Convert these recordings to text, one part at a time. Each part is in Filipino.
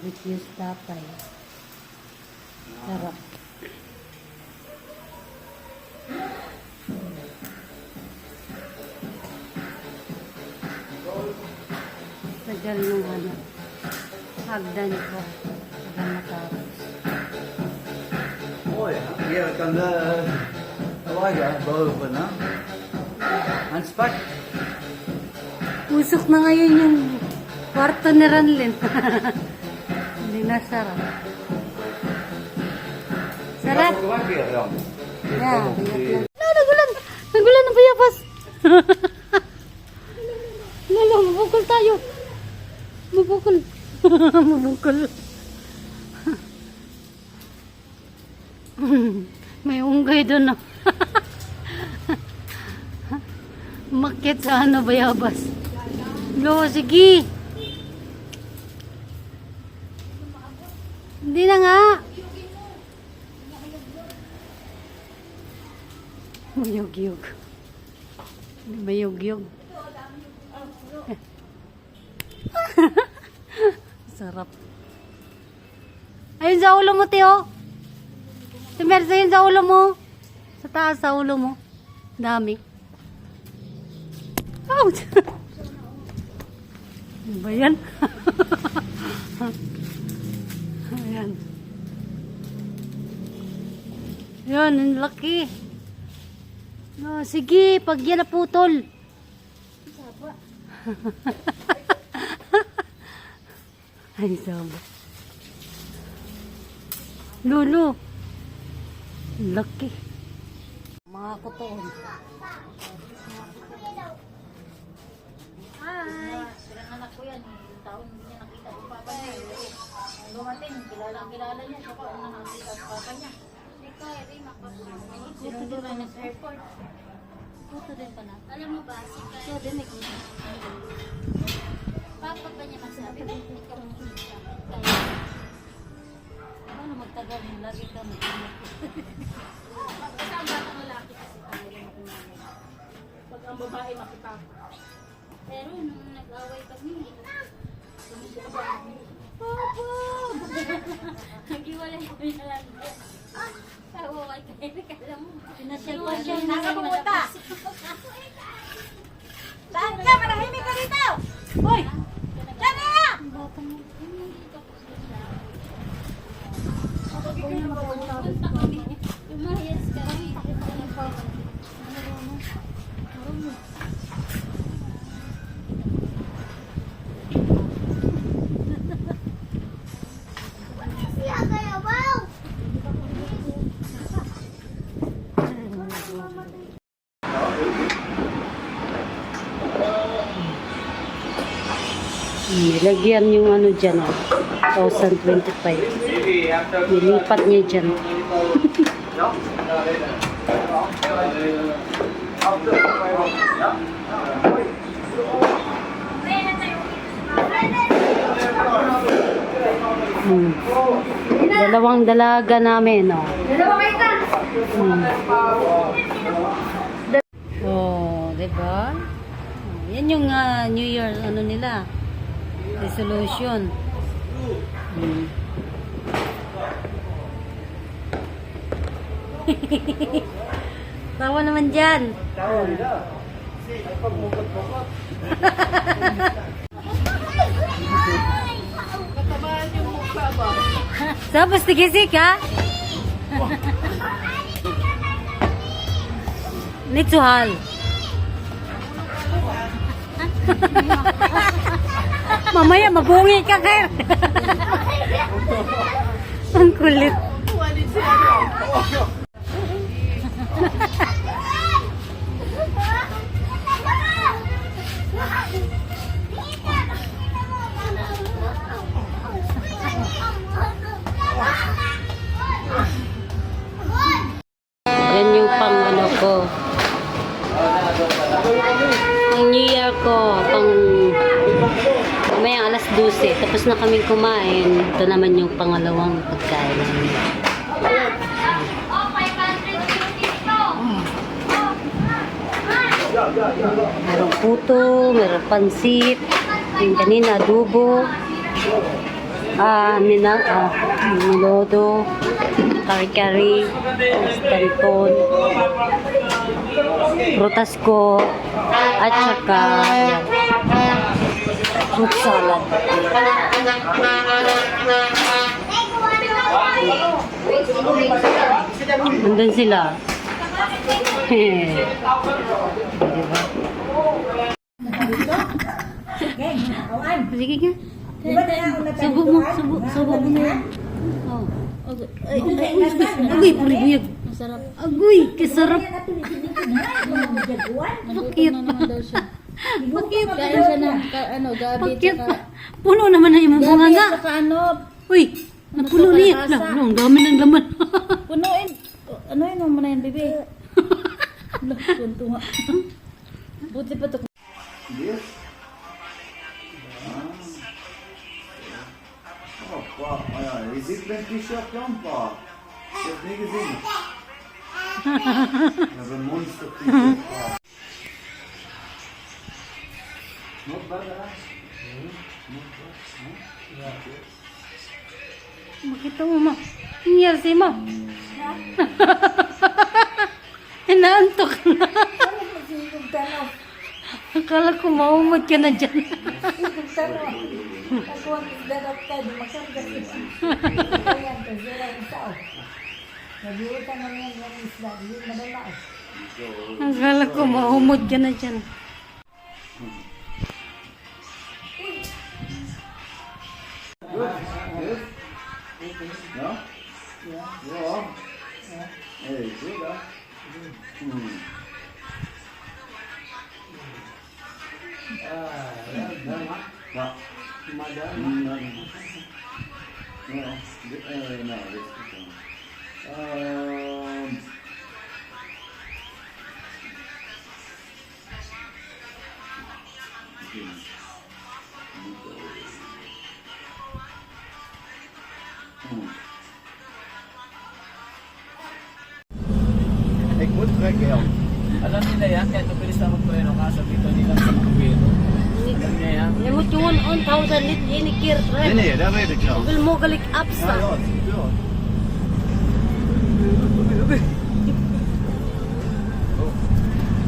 barbecue tapay. Sarap. Tagal nung ano. Hagdan ko. Tagal matapos. Oj, jag kan laga bourbon. Handspak. Usok na ngayon yung kwarto ni Ranlin. Hindi na sarap. Sarap. Yeah, nagulan. Nagulan ng bayabas. Lalo, mabukol tayo. Mabukol. Mabukol. May unggay doon. Makit sa ano, bayabas. Lo, sige. Hindi na nga. Mayog-yog. Mayog-yog. Sarap. Ayun sa ulo mo, Teo. Sumersa yun sa ulo mo. Sa taas sa ulo mo. Dami. Ouch! Ano ba yan? Ayan. Yan, ang laki. No, sige, pag yan naputol. Ay, saba. Lulu. Laki. Mga kutoon. Hi! Pinanganak ko yan. Yung taon niya nakita ko papa niya. Dumating, kilala niya. Siya pa ang nakakita ko papa niya. Ikaw, Rima, sinundo na niya sa airport. Puto din pa na. Alam mo ba, si Kaya, So, din ikaw. papa pa niya magsabi, ikaw ang kita. Paano magtagal mo? Lagi ka mag-ingat. Basta ang batang lalaki kasi tayo makinagay. Pag ang babae makita ko. Pero nung nag-away kami, Papa! Nag-iwalay kami na lang. Tawa kay Kaya, kala mo. Pinasyal pa siya. Nasa pumunta? Saan ka? Manahimik ka dito! Hoy! Diyan na nga! Lumayas kami. Lagyan yung ano dyan, 2025. Nilipat niya dyan. Dalawang dalaga namin, no? Oh, diba? Yan yung New Year, ano nila? Resolution. Tawa naman dyan. Tapos tigisik ha? Nitsuhal. Mamaya mabungi ka kaya. Ang kulit. Yan yung pang ano ko. Ang New Year ko, pang mamaya alas 12. Tapos na kaming kumain. Ito naman yung pangalawang pagkain. Merong puto, merong pansit. Yung kanina, adobo. Nilodo, kari-kari, stanton, prutas ko, at saka yan, fruit salad. Nandun sila. Diba? Sige ka. Subo mo, subo mo na yan. Oh. Agoy, pulibuyag. Masarap. Agoy, kasarap. Bakit? Bakit? Kain siya ng gabi Bakit? tsaka... Puno naman na yung mga Gabi nga. tsaka ano, Uy, napuno niya. Ang dami ng laman. punuin. Ano yun mo na yan, bebe? Tuntua. Buti pa ito. Yes. Oh, wow. Je ziet mijn t-shirt Jampa. Ik heb het niet gezien. Dat is een monster t-shirt. Not bad, hè? Makita mo, ma. Nangyari sa'yo, ma. Inaantok na. Akala ko maumod ka na dyan. Akala ko maumod ka na dyan. Good. Ja? Ja. Hey, goed hè? Ja. Ja, dit is goed. Ik moet trekken, ja. Alam nila yan, kahit mabilis na magpreno kaso dito nila sa mga gobyerno. Alam niya yan. Limot yung 1,000 lit inikir. Nee, nee, dat weet ik wel. Wil mo galik Ja, apsa. ja, natuurlijk.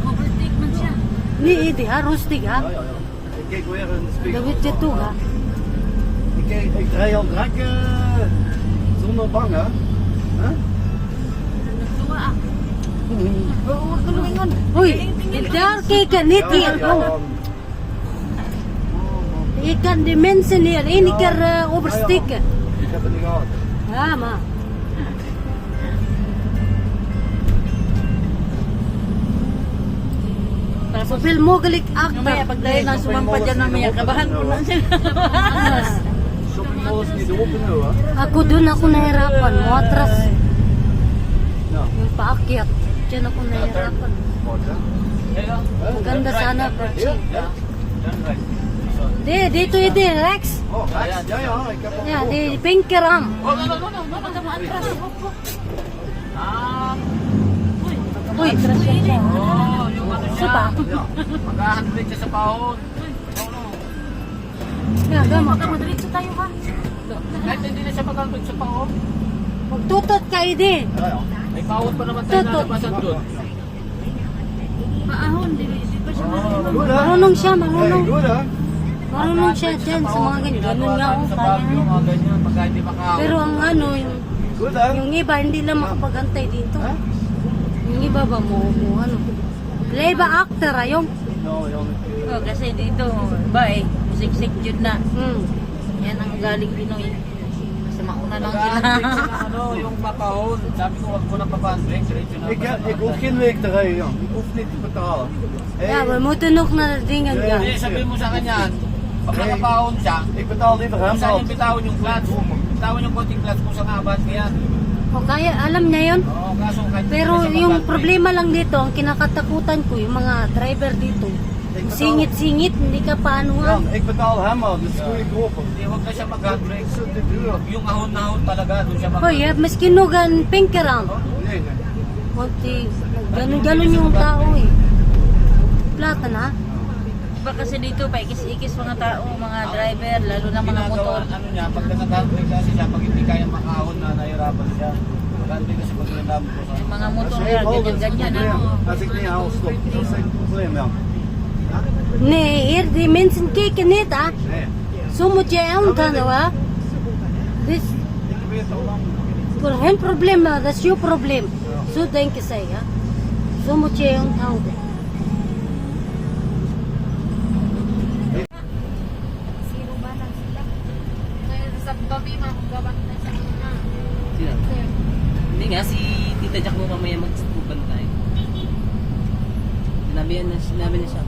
Overtake man siya. Ni idi ha, rustig ha. Ja, ja, ja. Ik kijk weer in de spiegel. Dawit siya to ha. Ik rij al druk zonder bang, hè? Huh? Uy, daar kijk niet hier. Je kan de mensen hier één keer oversteken. Ik heb het niet gehad. Ja, maar. Zoveel mogelijk Mamaya, achter. pag dahil na sumampa dyan mamaya, kabahan ko na siya. Shopping mall is niet open nu, hè? Ako doon ako nahirapan. Matras. Ja. Yung paakyat. Diyan ako nahirapan. Wat, hè? Maganda sana, Perchi. Ja, dan right. So, Dito ito, Rex. Oh, rechts? Ja, ja, ik heb al Yeah, gehoord. di pinkeram. oh, no, atras. Ah, Uy, oh, yung ano siya. Supa. Ja. Mag-handbrake siya sa pahon. Yeah, gama. Madiretso tayo ha. Kahit hindi na siya mag-handbrake sa pahon. Magtutot ka, Idi. Ja, ja. May pahon pa naman tayo nalabasan doon. Paahon, di pa siya Goed, hè? Marunong siya, Hey, marunong. goed, hè? Marunong siya dyan sa mga ganyan. Ganun nga ako, Sa kaya bagyo, niya. mga ganyan, pagka hindi makahawak. Pero ang ano, Goed, hè? yung iba hindi lang makapagantay dito. Hè? Yung iba ba mo ano. Play ba actor ayong? Nou, Jan, Oh, kasi dito, ba eh, siksik yun na. Yan ang galing Pinoy. Kasi mauna lang sila. Mag-handbrake siya ng ano, yung papahon. Sabi ko, wag mo na pa-handbrake. Diretso na. ik hoef geen week te rijden, Jan. Ik hoef niet te betalen. Ja, we moeten nog naar de dingen Ja, gaan. Hindi, sabihin mo sa kanya, pag nakapahon siya, Ik betaal liever hem kung saan dan. yung bitawan yung clutch. Bitawan yung konting clutch kung saan abad ka yan. O kaya, alam niya yun. Oo, kaso kahit Pero hindi na siya yung mag-handbrake. problema lang dito, ang kinakatakutan ko, yung mga driver dito, singit-singit, hindi ka paano nga. Jan, ik betaal hem al, dus goedkoper. Hindi, huwag na siya mag-handbrake. Zo te duur. Yung ahon-ahon talaga, doon siya Hoy, maski nugan pinkerang. Nee, nee. Kunti, ganun-ganun yung tao eh. Plata na. Iba kasi dito, paikis-ikis mga tao, mga driver. driver, lalo na mga Ginagawa, motor. ano niya, pag nag-handbrake kasi siya, pag hindi kaya makahon na, nahirapan siya. Mag-handbrake kasi pag nag-handbrake po sa Yung mga motor, Als je even ganyan-ganyan. overstapt, Ano. als ik niet haal, stop. Dat is geen probleem, ja. Nee, hier, die mensen kijken niet, hè. Nee. Zo moet je aanhouden, hè. Dus, Ik weet het al lang. voor hun probleem, dat is jouw probleem. Zo denken zij, hè. Zo moet je onthouden. Zero balance sila. Kaya sa gabi, magagawa na sa mga. Sino? Hindi nga, si Tita Jack mo mamaya magbantay. Sinabi niya siya.